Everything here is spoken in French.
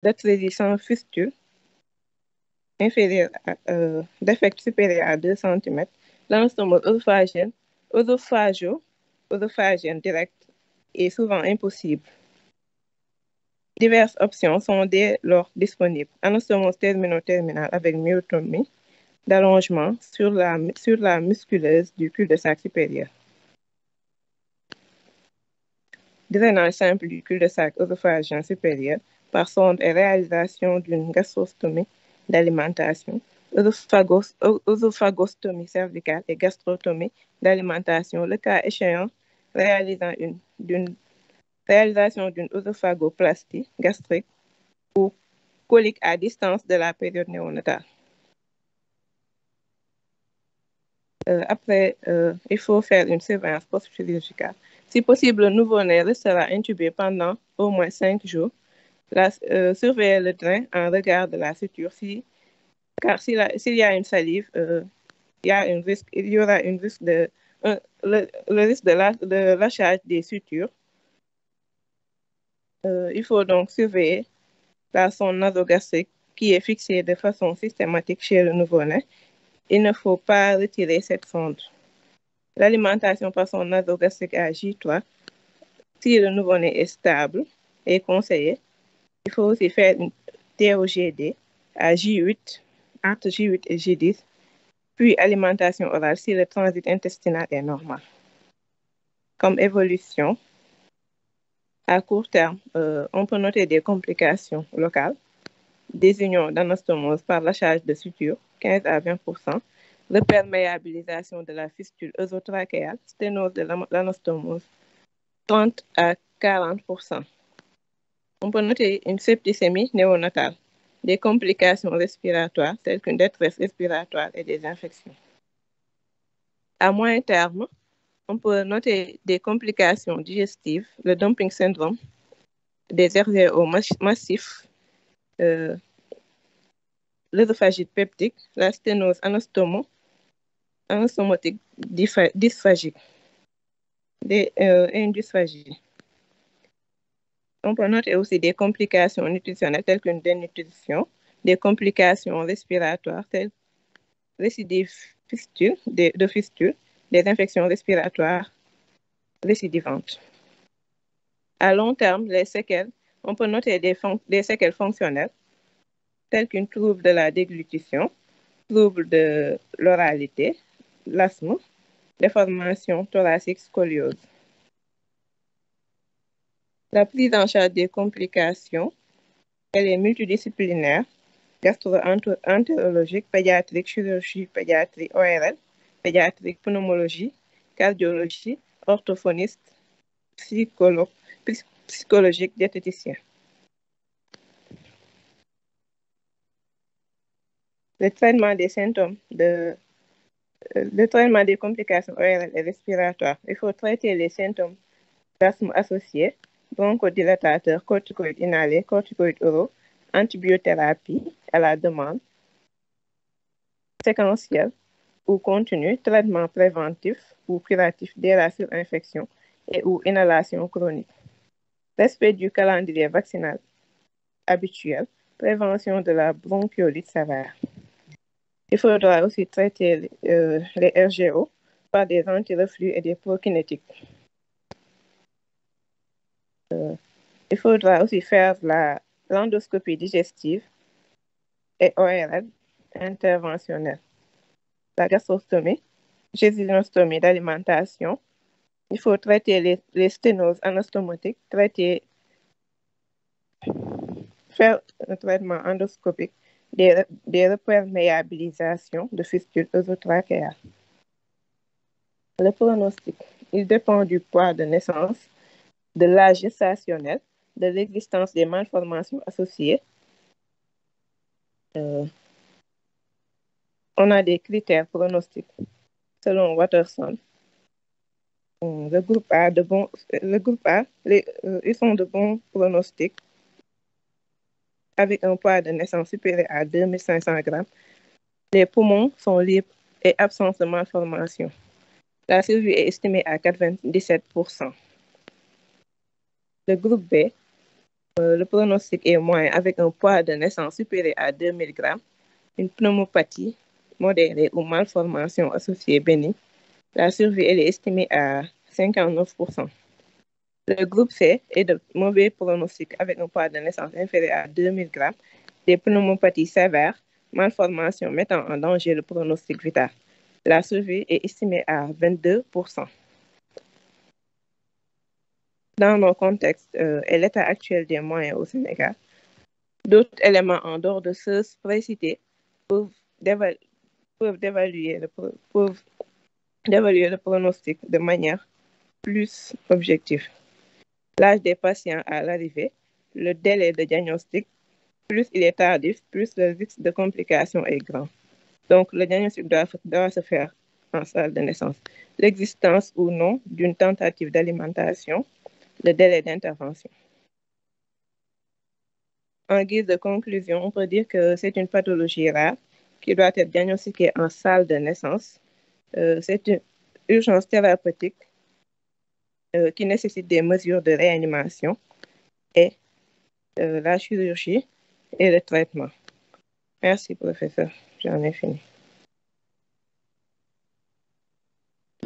d'atrésie sans fistule, d'affect supérieur à 2 cm, l'anostomose œsophagien direct est souvent impossible. Diverses options sont dès lors disponibles. Anastomose terminale avec myotomie d'allongement sur la musculeuse du cul-de-sac supérieur. Drainage simple du cul-de-sac œsophagien supérieur par sonde et réalisation d'une gastrostomie d'alimentation, œsophagostomie cervicale et gastrotomie d'alimentation, le cas échéant, réalisation d'une œsophagoplastie gastrique ou colique à distance de la période néonatale. Après, il faut faire une surveillance post-chirurgicale. Si possible, le nouveau-né restera intubé pendant au moins 5 jours. Surveiller le drain en regard de la suture, car s'il y a une salive, il y aura un risque le risque de lâchage des sutures. Il faut donc surveiller la sonde nasogastrique qui est fixée de façon systématique chez le nouveau-né. Il ne faut pas retirer cette sonde. L'alimentation par sonde nasogastrique à J3, si le nouveau-né est stable, est conseillé. Il faut aussi faire une TOGD à J8, entre J8 et J10, puis alimentation orale si le transit intestinal est normal. Comme évolution, à court terme, on peut noter des complications locales, des unions d'anastomose par lâchage de suture, 15 à 20%, reperméabilisation de la fistule œsotrachéale, sténose de l'anastomose, 30 à 40%. On peut noter une septicémie néonatale, des complications respiratoires telles qu'une détresse respiratoire et des infections. À moyen terme, on peut noter des complications digestives, le dumping syndrome, des RGO massifs, l'œsophagite peptique, la sténose anastomotique dysphagique et une dysphagie. On peut noter aussi des complications nutritionnelles telles qu'une dénutrition, des complications respiratoires telles récidive de fistule, des infections respiratoires récidivantes. À long terme, on peut noter des séquelles fonctionnelles telles qu'une trouble de la déglutition, trouble de l'oralité, l'asthme, déformation thoracique, scoliose. La prise en charge des complications, elle est multidisciplinaire, gastro-entérologique, pédiatrique, chirurgie, pédiatrie, ORL, pédiatrique, pneumologie, cardiologie, orthophoniste, psychologique, diététicien. Le traitement des symptômes le traitement des complications ORL et respiratoires. Il faut traiter les symptômes d'asthme associés, bronchodilatateurs, corticoïdes inhalés, corticoïdes oraux, antibiothérapie à la demande, séquentielle ou continue, traitement préventif ou curatif dès la surinfection et ou inhalation chronique. Respect du calendrier vaccinal habituel, prévention de la bronchiolite sévère. Il faudra aussi traiter les RGO par des antireflux et des prokinétiques. Il faudra aussi faire l'endoscopie digestive et ORL interventionnelle. La gastrostomie, jésunostomie d'alimentation. Il faut traiter les sténoses anastomotiques, faire un traitement endoscopique des reperméabilisations de fistules œsotrachéales. Le pronostic, il dépend du poids de naissance, de l'âge gestationnel, de l'existence des malformations associées. On a des critères pronostiques selon Watterson. Le groupe A, ils sont de bons pronostics avec un poids de naissance supérieur à 2500 grammes. Les poumons sont libres et absence de malformation. La survie est estimée à 97%. Le groupe B, Le pronostic est moyen avec un poids de naissance supérieur à 2000 grammes, une pneumopathie modérée ou malformation associée bénigne. La survie elle est estimée à 59%. Le groupe C est de mauvais pronostic avec un poids de naissance inférieur à 2000 grammes, des pneumopathies sévères, malformations mettant en danger le pronostic vital. La survie est estimée à 22%. Dans nos contextes et l'état actuel des moyens au Sénégal, d'autres éléments en dehors de ceux précités peuvent d'évaluer le pronostic de manière plus objective. L'âge des patients à l'arrivée, le délai de diagnostic, plus il est tardif, plus le risque de complications est grand. Donc, le diagnostic doit se faire en salle de naissance. L'existence ou non d'une tentative d'alimentation, le délai d'intervention. En guise de conclusion, on peut dire que c'est une pathologie rare qui doit être diagnostiquée en salle de naissance. C'est une urgence thérapeutique qui nécessite des mesures de réanimation et la chirurgie et le traitement. Merci, professeur. J'en ai fini.